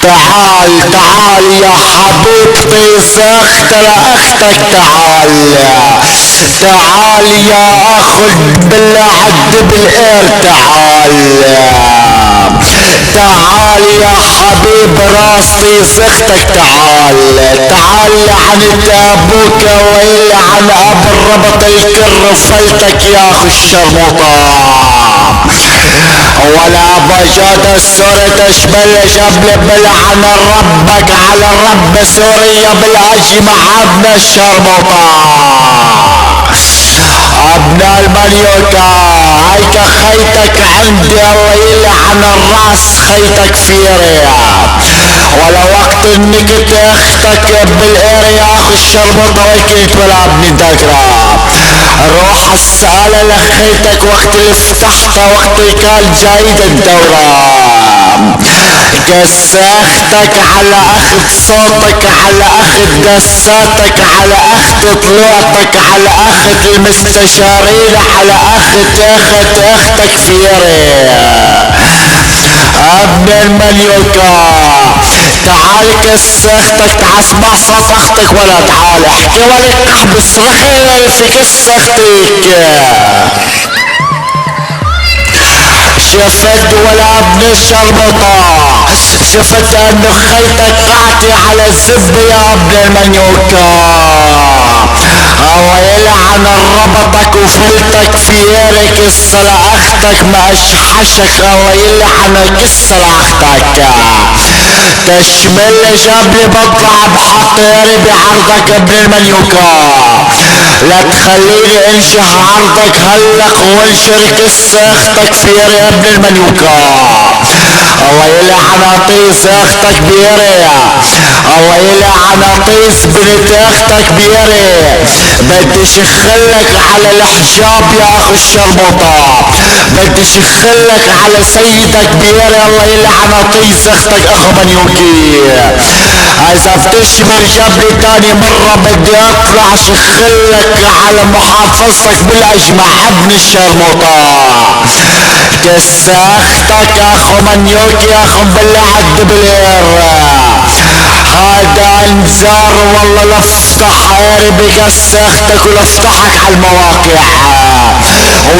تعال تعال يا حبيبتي زخت لاختك تعال تعال يا اخ بالعد بالقير تعال تعال يا حبيب راسي زختك تعال تعال لعنة ابوك ويلعن ابو الربط الكر فلتك يا اخو الشرموطة ولا بجاد السوري تشبل شبل بلعن ربك على رب سوريا بالاجمع ابن الشرموطة ابن المليوكا هيك خيتك عندي الله يلعن الراس خيتك فيريا ولا وقت انك اختك بالاريا اخو الشرموطة وكيف ولا ابن دقرا روح السؤال لخيتك وقت اللي فتحت وقت كان جايد الدورة قسختك على اخذ صوتك على اخذ قساتك على اخذ طلوعتك على اخذ المستشارين على اخذ اختك فيري ابن المليوكا تعال كسختك تعال اسمع صوت اختك ولا تعال احكي ولك احبس رحيل في كسختك شفت ولا ابن الشربطة شفت انه خيتك قعتي على الزب يا ابن المنيوكا هو يلعن ربطك وفلتك في يارك الصلاة اختك ما اشحشك هو يلعن الصلاة اختك تشمل جبل بطلع بحط ياري بعرضك ابن المنيوكا لا تخليني انشح عرضك هلق وانشرك اختك في ياري ابن المنيوكا الله يلعن طيس اختك بيري الله يلعن طيس بنت اختك بيري بدي شخلك على الحجاب يا اخو الشرموطة بدي شخلك على سيدك بيري الله يلعن طيس اختك اخو منيوكي اذا بتشمر جبلي تاني مرة بدي اطلع شخلك على محافظتك بالاجمع ابن الشرموطة كسختك اخو منيوكي اخو بالعد بالير هذا انذار والله لافتح عيري بكسختك ولافتحك على المواقع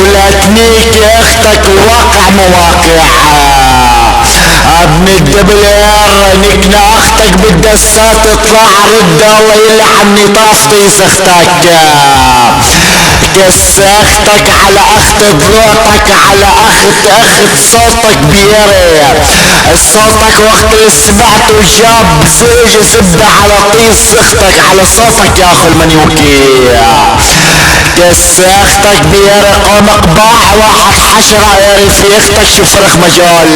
ولا تنيك اختك واقع مواقع ابن الدبلير نكنا اختك بالدسات تطلع رد الله يلعني طافتي زختك كسختك على اخت ضلوعتك على اخت صوتك بيري صوتك وقت اللي سمعته جاب زوج سد على طيس اختك على صوتك يا اخو المنيوكي كسختك بيري قوم اقباح واحد حشرة يري في اختك شفرخ مجال